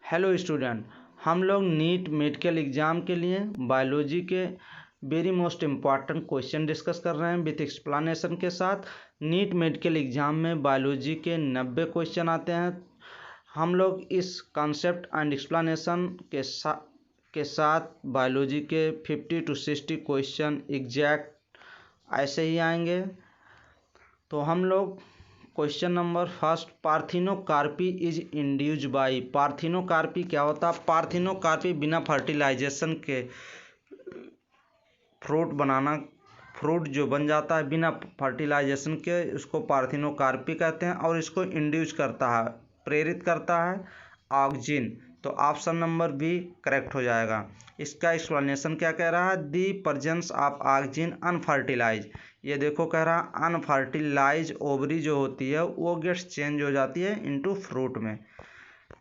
Hello student, हम लोग NEET medical exam के लिए बायोलॉजी के very most important question discuss कर रहे हैं विथ एक्सप्लेनेशन के साथ। नीट मेडिकल एग्ज़ाम में बायोलॉजी के 90 क्वेश्चन आते हैं। हम लोग इस कॉन्सेप्ट एंड एक्सप्लेनेशन के साथ बायोलॉजी के 50 to 60 क्वेश्चन एग्जैक्ट ऐसे ही आएंगे। तो हम लोग question number first, parthenocarpy is induced by. Parthenocarpy क्या होता है? पार्थिनोकार्पी बिना फर्टिलाइजेशन के फ्रूट जो बन जाता है बिना फर्टिलाइजेशन के, उसको पार्थिनोकार्पी कहते हैं। और इसको इंड्यूस करता है, प्रेरित करता है ऑक्जिन। तो ऑप्शन नंबर बी करेक्ट हो जाएगा। इसका एक्सप्लेनेशन क्या कह रहा है? The presence of auxin unfertilised. ये देखो कह रहा है अनफर्टिलाइज ओवरी जो होती है वो गेट्स चेंज हो जाती है इनटू फ्रूट में।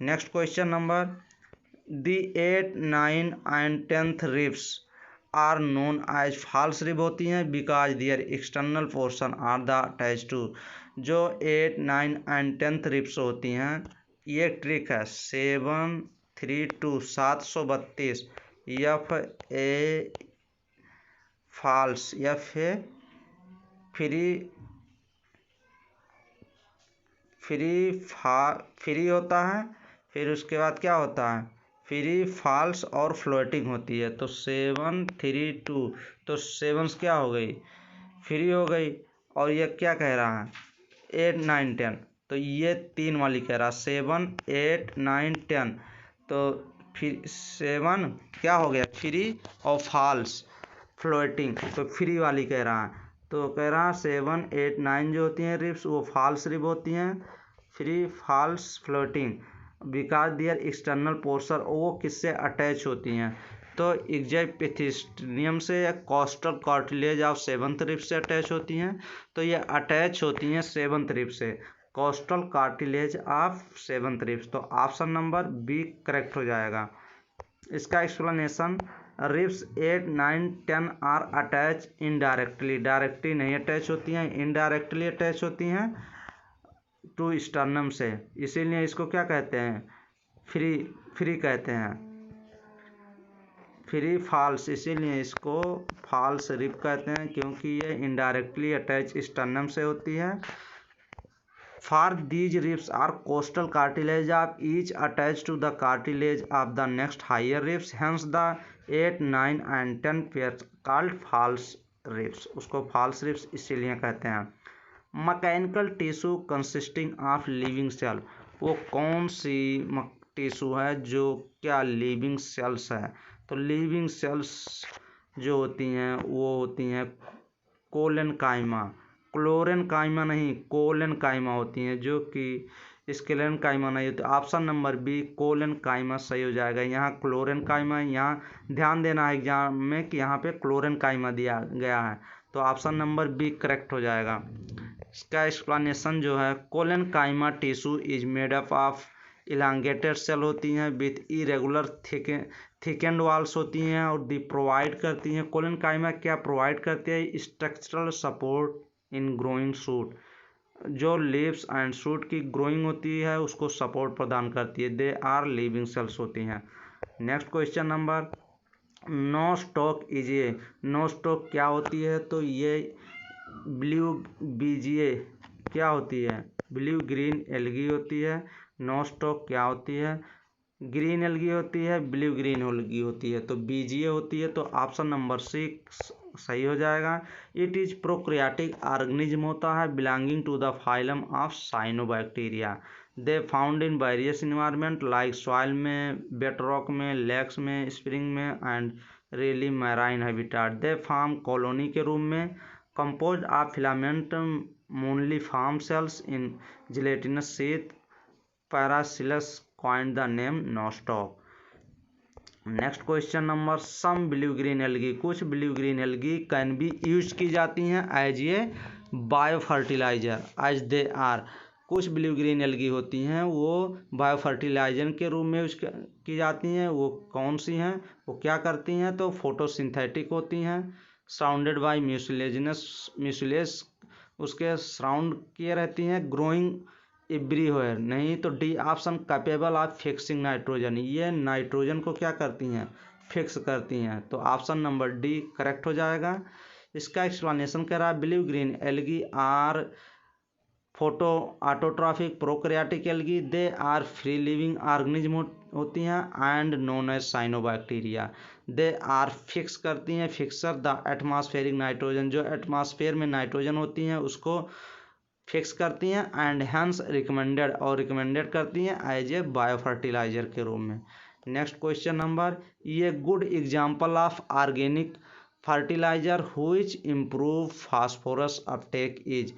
Next question number, the 8, 9 and 10th ribs are known as false rib होती हैं because their external portion are the attach to. जो 8, 9 एंड 10th रिब्स होती हैं, ये ट्रिक है 732 732 F A false F A free होता है। फिर उसके बाद क्या होता है? फ्री, फॉल्स और फ्लोटिंग होती है। तो 732, तो 7 क्या हो गई? फ्री हो गई। और ये क्या कह रहा है? 8, 9, 10, तो ये 3 वाली कह रहा है 7, 8, 9, 10। तो फिर 7 क्या हो गया? फ्री और फॉल्स फ्लोटिंग, तो फ्री वाली कह रहा है। तो कह रहा है 7, 8, 9 जो होती हैं रिब्स वो फॉल्स रिब होती हैं, free, false, floating. Because their external portion, वो किससे अटैच होती हैं? तो एग्जाइपिथेस्टियम से या costal cartilage of 7th rib से अटैच होती हैं। तो ये अटैच होती हैं 7th रिब से, costal cartilage of 7th ribs. तो ऑप्शन नंबर बी करेक्ट हो जाएगा। इसका explanation, ribs 8, 9, 10 are attach indirectly. Directly नहीं अटैच होती हैं, इनडायरेक्टली अटैच होती हैं टू स्टर्नम से, इसीलिए इसको क्या कहते हैं? फ्री कहते हैं। फ्री, फॉल्स, इसीलिए इसको फॉल्स रिब कहते हैं क्योंकि ये इनडायरेक्टली अटैच स्टर्नम से होती है। For these ribs are costal cartilage of each attach to the cartilage of the next higher ribs, hence the 8, 9 and 10 pairs called false ribs. उसको फॉल्स रिब्स इसीलिए कहते हैं। Mechanical tissue consisting of living cell, वो कौन सी tissue है जो क्या living cells है? तो लिविंग सेल्स जो होती हैं वो होती हैं कोलेनकाइमा, क्लोरेनकाइमा नहीं, कोलेनकाइमा होती हैं, जो कि स्केलेनकाइमा नहीं होती। ऑप्शन नंबर बी कोलेनकाइमा सही हो जाएगा। यहाँ क्लोरेनकाइमा, यहाँ ध्यान देना है एग्जाम में कि यहाँ पे क्लोरेनकाइमा दिया गया है। तो ऑप्शन नंबर बी करेक्ट हो जाएगा। इसका एक्सप्लेनेशन जो है, collenchyma tissue is made up of elongated cell होती हैं विथ इरेगुलर थिकेंड वॉल्स होती हैं और दी प्रोवाइड करती हैं। कोलेनकाइमा क्या प्रोवाइड करती है? Structural support in growing shoot. जो लीव्स एंड शूट की ग्रोइंग होती है उसको सपोर्ट प्रदान करती है। दे आर लिविंग सेल्स होती हैं। Next question number, nostoc is a. Nostoc क्या होती है? तो ये ब्लू बीजीए क्या होती है? ब्लू ग्रीन एल्गी होती है। नो स्टॉक क्या होती है? ग्रीन एल्गी होती है, ब्लू ग्रीन एल्गी होती है, तो बीजीए होती है। तो ऑप्शन नंबर 6 सही हो जाएगा। इट इज प्रोक्रियाटिक ऑर्गेनिज्म होता है belonging to the phylum of cyanobacteria. They found in various environment like soil में, बेड रॉक में, लेक्स में, स्प्रिंग में and rarely marine habitat. They form colony के रूप में composed of filament muniform cells in gelatinous sheath. Paracelsus coined the name nostoc. Next question number, some blue green algae, कुछ blue green algae can be use की जाती हैं as a bio fertiliser as they are. कुछ blue green algae होती हैं वो bio fertiliser के रूप में यूज की जाती हैं। वो कौन सी हैं? वो क्या करती हैं? तो फोटोसिंथेटिक होती हैं, सराउंडेड बाई म्यूसिलेज उसके सराउंड किए रहती हैं, ग्रोइंग एवरीवेयर, नहीं तो D option capable of fixing nitrogen, ये नाइट्रोजन को क्या करती हैं, फिक्स करती हैं। तो ऑप्शन नंबर डी करेक्ट हो जाएगा। इसका एक्सप्लेनेशन कह रहा है blue green algae are photo autotrophic prokaryotic algae, they are free living organism होती हैं and known as cyanobacteria, they are fix करती हैं फिक्सर द एटमॉस्फेरिक नाइट्रोजन, जो एटमॉस्फेयर में नाइट्रोजन होती हैं उसको फिक्स करती हैं एंड हेंस रिकमेंडेड, और रिकमेंडेड करती हैं एज ए बायो फर्टिलाइजर के रूप में। नेक्स्ट क्वेश्चन नंबर, ये good example of organic fertiliser which improve phosphorus uptake is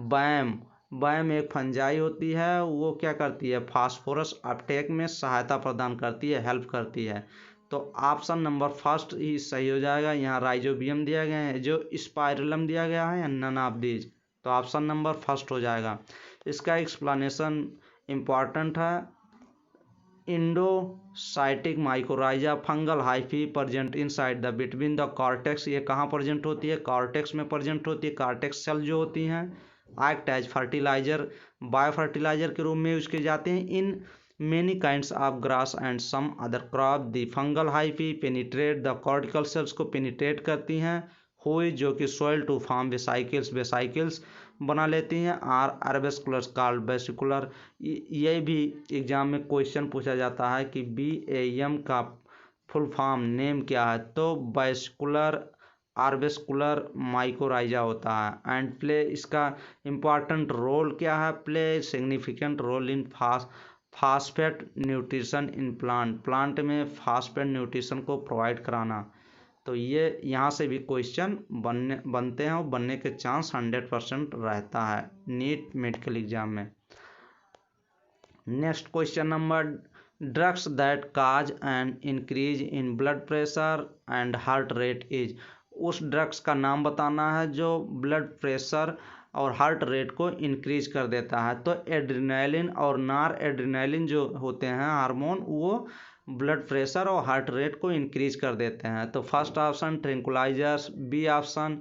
बैम। बैम एक फंजाई होती है, वो क्या करती है, फास्फोरस अपटेक में सहायता प्रदान करती है, हेल्प करती है। तो ऑप्शन नंबर फर्स्ट ही सही हो जाएगा। यहाँ राइजोबियम दिया गया है, जो स्पाइरलम दिया गया है, या नन ऑफ दीज, तो ऑप्शन नंबर फर्स्ट हो जाएगा। इसका एक्सप्लेनेशन इम्पॉर्टेंट है। Endocytic mycorrhiza fungal hyphae present inside the between the cortex, ये कहाँ प्रेजेंट होती है, कॉर्टेक्स में प्रेजेंट होती है। कॉर्टेक्स सेल जो होती हैं act as fertiliser, bio fertiliser के रूप में यूज किए जाते हैं in many kinds of grass and some other crop. The fungal hyphae penetrate the cortical cells को पेनिट्रेट करती हैं, हुई जो कि soil to form vesicles, vesicles बना लेती हैं। आर आर्बेस्कुलर कॉल्ड वेसिकुलर, ये भी एग्जाम में क्वेश्चन पूछा जाता है कि BAM का फुल फॉर्म नेम क्या है, तो वेसिकुलर आर्बेस्कुलर माइकोराइजा होता है। एंड प्ले, इसका इम्पॉर्टेंट रोल क्या है, play significant role in phosphate nutrition in plant, plant में फास्फेट न्यूट्रिशन को प्रोवाइड कराना। तो ये यहाँ से भी क्वेश्चन बनते हैं और बनने के चांस 100% रहता है नीट मेडिकल एग्जाम में। Next question number, drugs that cause an increase in blood pressure and heart rate is, उस ड्रग्स का नाम बताना है जो ब्लड प्रेशर और हार्ट रेट को इंक्रीज कर देता है। तो एड्रेनालिन और नॉर एड्रेनालिन जो होते हैं हार्मोन, वो ब्लड प्रेशर और हार्ट रेट को इंक्रीज कर देते हैं। तो first option tranquillisers, B option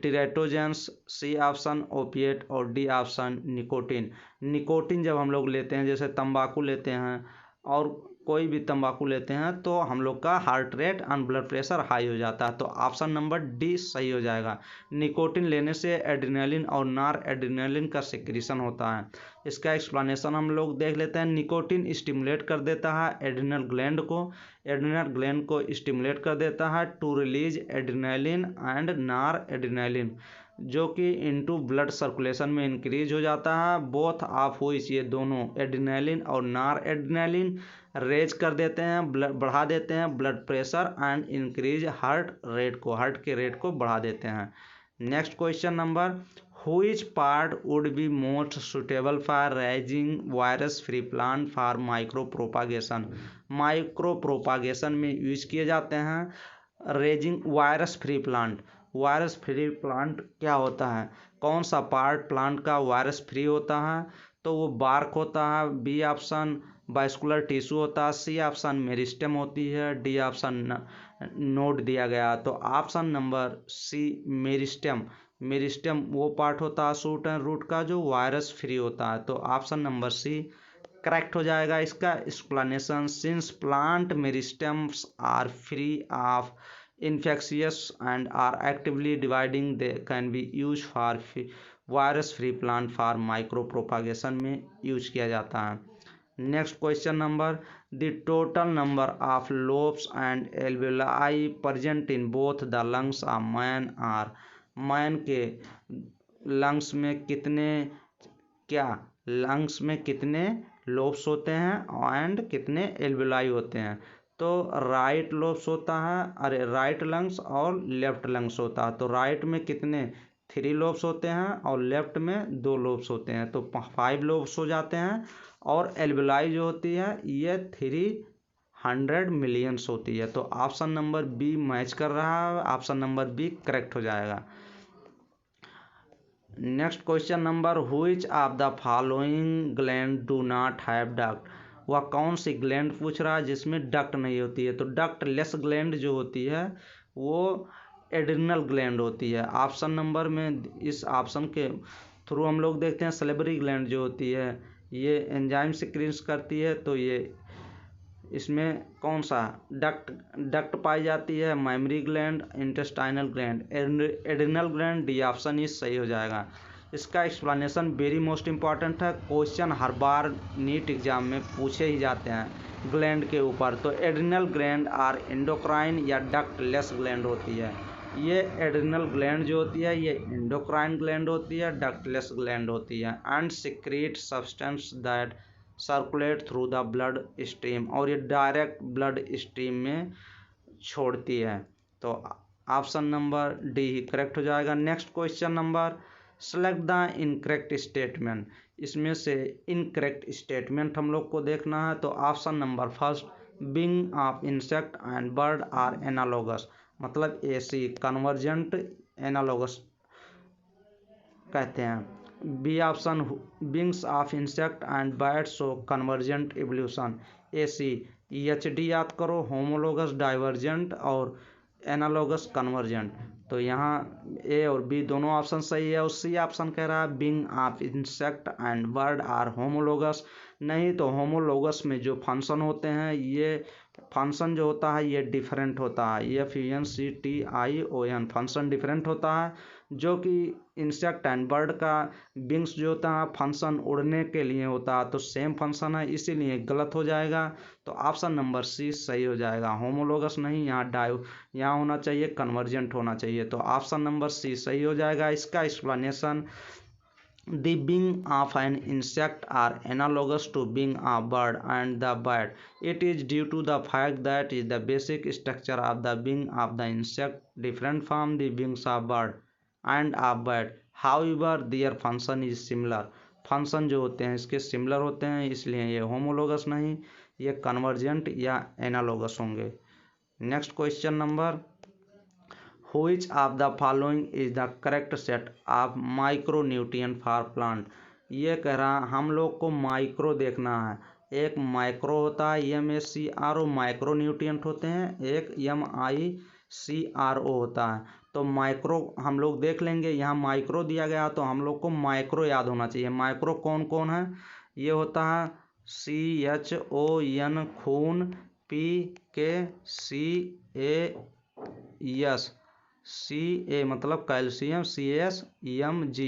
teratogens, C option opiate, और डी ऑप्शन निकोटिन। निकोटिन जब हम लोग लेते हैं, जैसे तंबाकू लेते हैं और कोई भी तंबाकू लेते हैं, तो हम लोग का हार्ट रेट और ब्लड प्रेशर हाई हो जाता है। तो ऑप्शन नंबर डी सही हो जाएगा। निकोटिन लेने से एड्रेनालिन और नॉर एड्रेनालिन का सिक्रीशन होता है। इसका एक्सप्लेनेशन हम लोग देख लेते हैं। निकोटिन स्टिमुलेट कर देता है एड्रिनल ग्लैंड को, एड्रिनल ग्लैंड को स्टिमुलेट कर देता है to release adrenaline and noradrenaline, जो कि इनटू ब्लड सर्कुलेशन में इंक्रीज हो जाता है। बोथ ऑफ व्हिच, ये दोनों एड्रेनालिन और नॉर एड्रेनालिन रेज कर देते हैं, ब्लड बढ़ा देते हैं blood pressure and increase heart rate को, हार्ट के रेट को बढ़ा देते हैं। Next question number, which part would be most suitable for raising virus free plant for micro propagation, micro propagation में यूज किए जाते हैं raising virus free plant. Virus free plant क्या होता है, कौन सा पार्ट प्लांट का वायरस फ्री होता है, तो वो बार्क होता है, बी ऑप्शन वास्कुलर टिश्यू होता है, सी ऑप्शन मेरिस्टेम होती है, डी ऑप्शन नोड दिया गया। तो option number C meristem, meristem वो पार्ट होता है शूट एंड रूट का जो वायरस फ्री होता है। तो ऑप्शन नंबर सी करेक्ट हो जाएगा। इसका explanation, since plant meristems are free of infectious and are actively dividing, they can be used for virus free plant for micro propagation में use किया जाता है। Next question number, the total number of lobes and alveoli present in both the lungs of man are, man के lungs में कितने, क्या lungs में कितने लोब्स होते हैं एंड कितने एल्वेलाई होते हैं, तो राइट लोब्स होता है, अरे राइट लंग्स और लेफ्ट लंग्स होता है। तो राइट में कितने 3 लोब्स होते हैं और लेफ्ट में 2 लोब्स होते हैं, तो 5 लोब्स हो जाते हैं। और एल्वेलाई जो होती है ये 300 मिलियंस होती है। तो ऑप्शन नंबर बी मैच कर रहा है, ऑप्शन नंबर बी करेक्ट हो जाएगा। Next question number, which of the following gland do not have duct, वह कौन सी ग्लैंड पूछ रहा है जिसमें डक्ट नहीं होती है, तो डक्ट लेस ग्लैंड जो होती है वो एड्रिनल ग्लैंड होती है। ऑप्शन नंबर में इस ऑप्शन के थ्रू हम लोग देखते हैं सलेबरी ग्लैंड जो होती है ये एंजाइम सिक्रीट करती है, तो ये इसमें कौन सा डक्ट पाई जाती है, mammary gland, intestinal gland, adrenal gland, D option इस सही हो जाएगा। इसका एक्सप्लेनेशन वेरी मोस्ट इम्पॉर्टेंट है, क्वेश्चन हर बार नीट एग्जाम में पूछे ही जाते हैं ग्लैंड के ऊपर। तो एड्रिनल ग्लैंड आर एंडोक्राइन या डक्टलेस ग्लैंड होती है। ये एड्रिनल ग्लैंड जो होती है ये एंडोक्राइन ग्लैंड होती है, डक्टलेस ग्लैंड होती है, and secrete substance that circulate through the blood stream, और ये डायरेक्ट ब्लड स्ट्रीम में छोड़ती है। तो ऑप्शन नंबर डी ही करेक्ट हो जाएगा। Next question number, select the incorrect statement. इसमें से इनकरेक्ट स्टेटमेंट हम लोग को देखना है। तो option number first, being of insect and bird are analogous, मतलब एसी कन्वर्जेंट एनालोगस कहते हैं। B option, wings of insect and bird show convergent evolution, AC. H D याद करो, होमोलोगस डाइवर्जेंट और एनालोगस कन्वर्जेंट। तो यहाँ ए और बी दोनों ऑप्शन सही है। और सी ऑप्शन कह रहा है wing of insect and bird are homologous. नहीं, तो होमोलोगस में जो फंक्शन होते हैं ये फंक्शन जो होता है ये डिफरेंट होता है, ये FUNCTION फंक्शन डिफरेंट होता है, जो कि इंसेक्ट एंड बर्ड का विंग्स जो होता है फंक्शन उड़ने के लिए होता है, तो सेम फंक्शन है, इसीलिए गलत हो जाएगा। तो ऑप्शन नंबर सी सही हो जाएगा, होमोलोगस नहीं, यहाँ होना चाहिए कन्वर्जेंट होना चाहिए। तो ऑप्शन नंबर सी सही हो जाएगा। इसका explanation, the being of an insect are analogous to being a bird and the bird. It is due to the fact that is the basic structure of the wing of the insect different from the wings of bird and of bird. However, their function is similar. Function जो होते हैं इसके similar होते हैं, इसलिए ये homologous नहीं, ये कन्वर्जेंट या एनालोगस होंगे। Next question number, Which of the following is the correct set of micronutrient for plant? ये कह रहा हम लोग को माइक्रो देखना है। एक माइक्रो होता है MACRO माइक्रो न्यूट्रिएंट होते हैं, एक MICRO होता है। तो माइक्रो हम लोग देख लेंगे, यहाँ माइक्रो दिया गया तो हम लोग को माइक्रो याद होना चाहिए। माइक्रो कौन कौन है, ये होता है CHON खून, PKCAS, CA मतलब कैल्शियम, CSMG।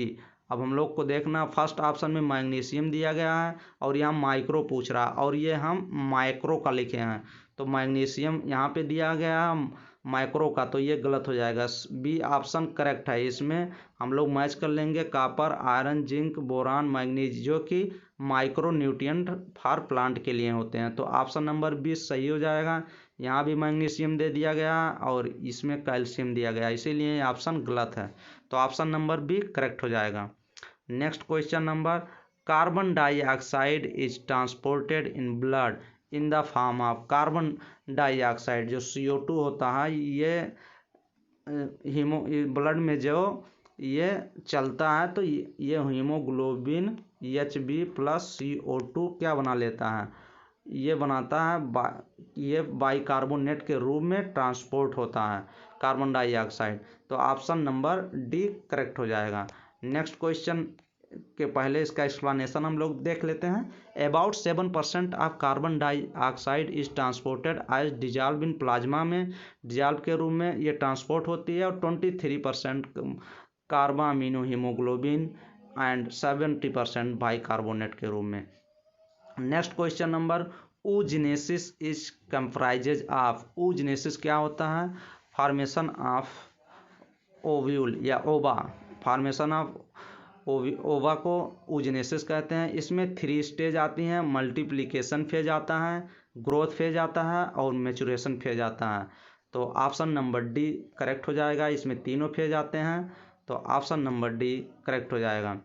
अब हम लोग को देखना फर्स्ट ऑप्शन में मैग्नीशियम दिया गया है और यहाँ माइक्रो पूछ रहा है और ये हम माइक्रो का लिखे हैं, तो मैग्नीशियम यहाँ पे दिया गया है माइक्रो का, तो ये गलत हो जाएगा। बी ऑप्शन करेक्ट है। इसमें हम लोग मैच कर लेंगे copper, iron, zinc, boron, manganese, जो कि माइक्रो न्यूट्रिएंट फॉर प्लांट के लिए होते हैं। तो ऑप्शन नंबर 20 सही हो जाएगा। यहाँ भी मैग्नीशियम दे दिया गया और इसमें कैल्शियम दिया गया, इसीलिए ऑप्शन गलत है। तो ऑप्शन नंबर बी करेक्ट हो जाएगा। Next question number, carbon dioxide is transported in blood in the form of, carbon dioxide जो CO2 होता है ये ब्लड में जो ये चलता है तो ये हीमोग्लोबिन Hb+CO2 क्या बना लेता है, ये बनाता है ये बाइकार्बोनेट के रूप में ट्रांसपोर्ट होता है कार्बन डाइऑक्साइड। तो ऑप्शन नंबर डी करेक्ट हो जाएगा। नेक्स्ट क्वेश्चन के पहले इसका एक्सप्लेनेशन हम लोग देख लेते हैं। About 7% of carbon dioxide is transported as dissolve in plasma, में डिजॉल्व के रूप में ये ट्रांसपोर्ट होती है, और 23% कार्बामिनो हीमोग्लोबिन एंड 70% बाइकार्बोनेट के रूप में। Next question number, oogenesis is comprises of, oogenesis क्या होता है, फॉर्मेशन ऑफ ओव्यूल या ओवा, फॉर्मेशन ऑफ ओवा को oogenesis कहते हैं। इसमें 3 स्टेज आती हैं, मल्टीप्लिकेशन फेज आता है, ग्रोथ फेज आता है और मैचुरेशन फेज आता है। तो ऑप्शन नंबर डी करेक्ट हो जाएगा। इसमें तीनों फेज आते हैं, तो ऑप्शन नंबर डी करेक्ट हो जाएगा।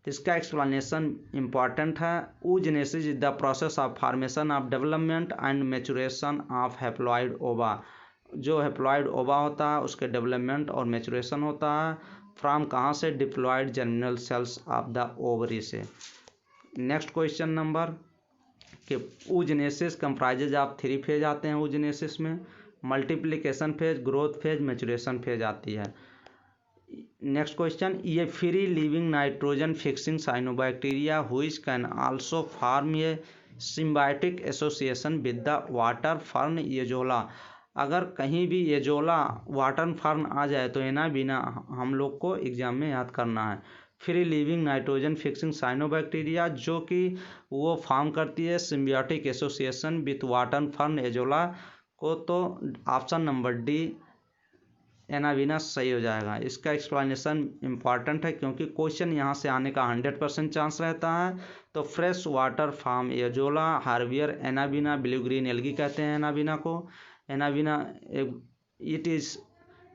इसका एक्सप्लेनेशन इंपॉर्टेंट है। oogenesis is the process of formation of development and maturation of haploid ओवा, जो हैप्लॉइड ओवा होता है उसके डेवलपमेंट और मैचुरेशन होता है फ्रॉम कहाँ से, diploid germinal cells of the ovary से। नेक्स्ट क्वेश्चन नंबर कि oogenesis कंप्राइजेज ऑफ 3 फेज आते हैं oogenesis में, multiplication phase, growth phase, maturation phase आती है। नेक्स्ट क्वेश्चन, ये free living nitrogen fixing cyanobacteria which can also form A symbiotic association with the water fern azolla. अगर कहीं भी एजोला वाटर फर्न आ जाए तो एना बिना हम लोग को एग्जाम में याद करना है। Free living nitrogen fixing cyanobacteria जो कि वो फॉर्म करती है symbiotic association with water fern azolla को, तो ऑप्शन नंबर डी एनाविना सही हो जाएगा। इसका एक्सप्लेनेशन इंपॉर्टेंट है क्योंकि क्वेश्चन यहाँ से आने का 100% चांस रहता है। तो fresh water farm azolla हार्वियर एनाविना blue green algae कहते हैं एनाविना को। एनाविना it is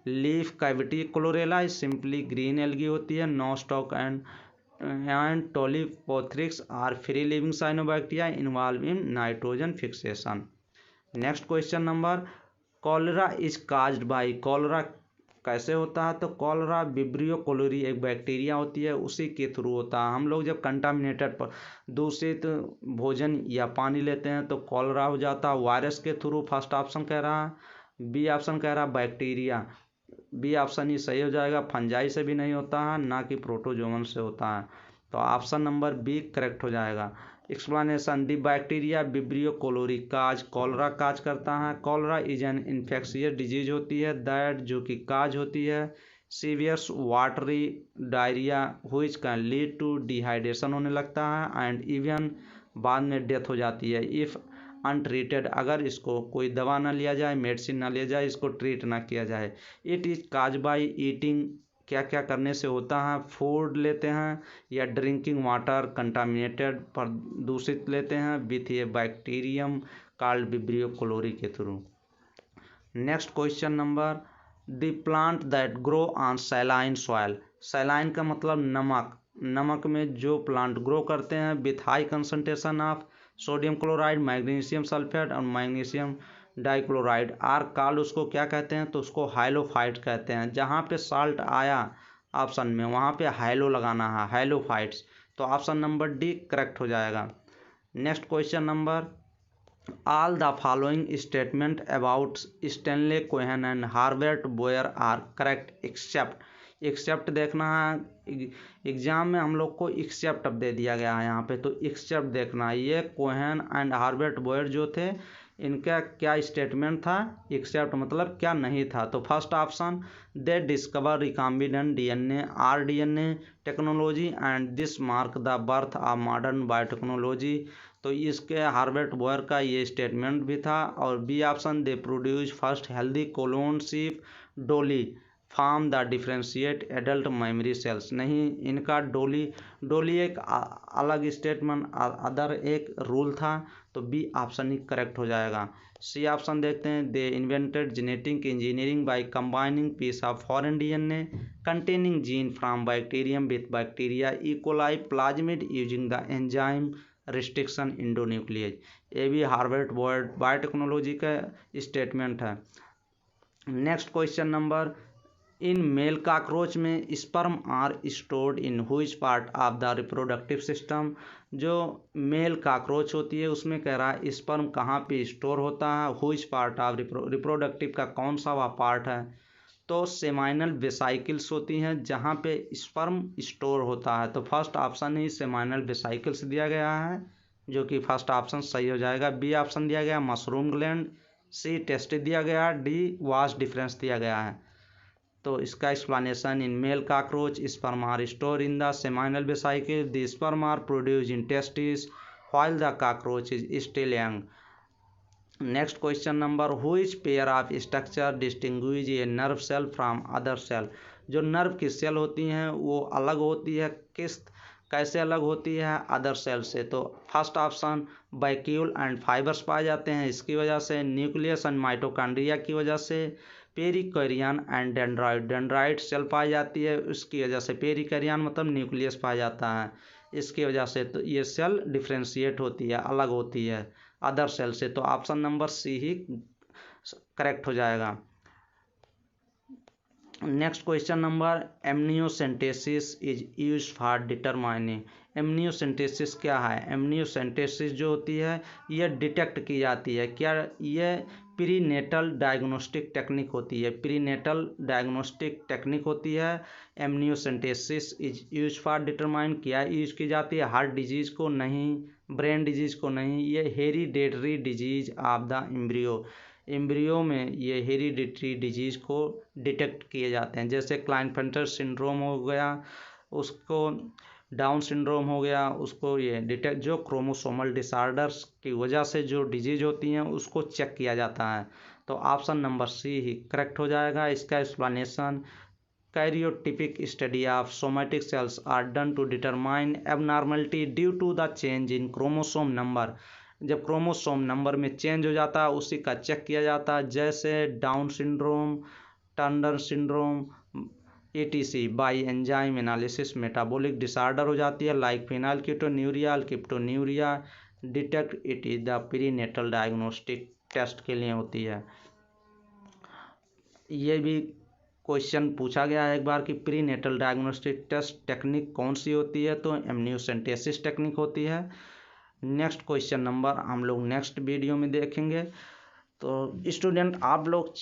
leaf cavity chlorella is simply green algae होती है। No stock and टोलिपोथ्रिक्स are free living cyanobacteria involve in nitrogen fixation. Next question number, cholera is caused by, cholera कैसे होता है? तो cholera vibrio कोलोरी एक बैक्टीरिया होती है, उसी के थ्रू होता है। हम लोग जब कंटामिनेटेड पर दूषित भोजन या पानी लेते हैं तो कॉलरा हो जाता है वायरस के थ्रू। फर्स्ट ऑप्शन कह रहा है, बी ऑप्शन कह रहा है बैक्टीरिया, बी ऑप्शन ही सही हो जाएगा। फंजाई से भी नहीं होता है, ना कि प्रोटोजोवन से होता है, तो ऑप्शन नंबर बी करेक्ट हो जाएगा। Explanation, the bacteria Vibrio cholerae cause, cholera cause करता है। Cholera is an infectious disease होती है दैट जो कि काज होती है severe watery diarrhoea which can lead to dehydration होने लगता है एंड इवन बाद में डेथ हो जाती है इफ़ अनट्रीटेड, अगर इसको कोई दवा ना लिया जाए, मेडिसिन ना लिया जाए, इसको ट्रीट ना किया जाए। It is cause by eating, क्या क्या करने से होता है? फूड लेते हैं या ड्रिंकिंग वाटर कंटामिनेटेड प्रदूषित लेते हैं with a bacterium called Vibrio cholerae के through. Next question number, the plant that grow on saline soil, saline का मतलब नमक, नमक में जो प्लांट ग्रो करते हैं with high concentration of sodium chloride, magnesium sulphate और मैग्नीशियम डाइक्लोराइड आर कॉल्ड, उसको क्या कहते हैं? तो उसको हाइलोफाइट कहते हैं। जहाँ पे साल्ट आया ऑप्शन में वहाँ पे हाइलो लगाना है, हाइलोफाइट्स, तो ऑप्शन नंबर डी करेक्ट हो जाएगा। Next question number, all the following statement about Stanley Cohen and Herbert Boyer are correct except, except देखना है एग्जाम में हम लोग को, एक्सेप्ट अब दे दिया गया है यहाँ पे, तो एक्सेप्ट देखना है। ये कोहेन एंड हार्बर्ट बोयर जो थे इनका क्या स्टेटमेंट था, एक्सेप्ट मतलब क्या नहीं था? तो first option, they discover recombinant DNA rDNA technology and this mark the birth of modern biotechnology, तो इसके हार्बर्ट बोयर का ये स्टेटमेंट भी था। और B option, they produce first healthy clone sheep Dolly from the differentiated adult mammary cells, नहीं इनका डोली एक अलग स्टेटमेंट अदर एक रूल था, तो बी ऑप्शन ही करेक्ट हो जाएगा। सी ऑप्शन देखते हैं, they invented genetic engineering by combining piece of foreign DNA containing gene from bacterium with bacteria E coli plasmid using the enzyme restriction endonuclease, ये भी हार्वर्ड बायोटेक्नोलॉजी का स्टेटमेंट है। Next question number, in male cockroach में sperm are stored in which part of the reproductive system, जो male cockroach होती है उसमें कह रहा है स्पर्म कहाँ पे स्टोर होता है, हुइच पार्ट ऑफ रिप्रोडक्टिव का कौन सा वह पार्ट है? तो सेमाइनल वेसाइकिल्स होती हैं जहाँ पे स्पर्म स्टोर होता है, तो फर्स्ट ऑप्शन ही सेमाइनल वेसाइकिल्स दिया गया है जो कि फर्स्ट ऑप्शन सही हो जाएगा। बी ऑप्शन दिया गया मशरूम ग्लैंड, सी टेस्ट दिया गया, डी वास्ट डिफरेंस दिया गया है। तो इसका explanation, in male cockroach sperm are store in the seminal vesicle, the sperm are produce in testis while the cockroach is still young. Next question number, which pair of structure distinguish a nerve cell from other cell, जो nerve की cell होती हैं वो अलग होती है, किस कैसे अलग होती है अदर सेल से? तो first option, vacuole and fibres पाए जाते हैं इसकी वजह से, न्यूक्लियस एंड माइटोकॉन्ड्रिया की वजह से, पेरिकैरियन एंड डेंड्राइट सेल पाई जाती है उसकी वजह से, पेरिकैरियन मतलब न्यूक्लियस पाया जाता है इसकी वजह से, तो ये सेल डिफ्रेंशिएट होती है, अलग होती है अदर सेल से, तो ऑप्शन नंबर सी ही करेक्ट हो जाएगा। Next question number, amniocentesis is use for determining. Amniocentesis क्या है? एमनियोसेंटेसिस जो होती है यह डिटेक्ट की जाती है, क्या यह प्रीनेटल डायग्नोस्टिक टेक्निक होती है, प्रीनेटल डायग्नोस्टिक टेक्निक होती है। Amniocentesis is use for determine, क्या यूज की जाती है? हार्ट डिजीज़ को नहीं, ब्रेन डिजीज़ को नहीं, ये hereditary disease of the embryo में ये हेरिडिटरी डिजीज़ को डिटेक्ट किए जाते हैं। जैसे क्लाइनफेल्टर सिंड्रोम हो गया, उसको डाउन सिंड्रोम हो गया, उसको ये डिटेक्ट, जो क्रोमोसोमल डिसऑर्डर्स की वजह से जो डिजीज होती हैं उसको चेक किया जाता है। तो ऑप्शन नंबर सी ही करेक्ट हो जाएगा। इसका explanation, karyotypic study of somatic cells are done to determine abnormality due to the change in chromosome number। जब क्रोमोसोम नंबर में चेंज हो जाता है उसी का चेक किया जाता है, जैसे Down syndrome, Turner syndrome, etc by enzyme analysis metabolic disorder हो जाती है, like phenylketonuria, ketonuria. Detect it is the prenatal diagnostic test के लिए होती है। ये भी क्वेश्चन पूछा गया है एक बार कि प्रीनेटल डायग्नोस्टिक टेस्ट टेक्निक कौन सी होती है, तो एमनियोसेंटेसिस टेक्निक होती है। नेक्स्ट क्वेश्चन नंबर हम लोग नेक्स्ट वीडियो में देखेंगे। तो स्टूडेंट, आप लोग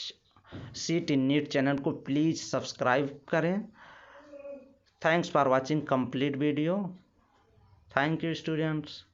सीट इन नीट चैनल को प्लीज़ सब्सक्राइब करें। Thanks for watching complete video. Thank you students.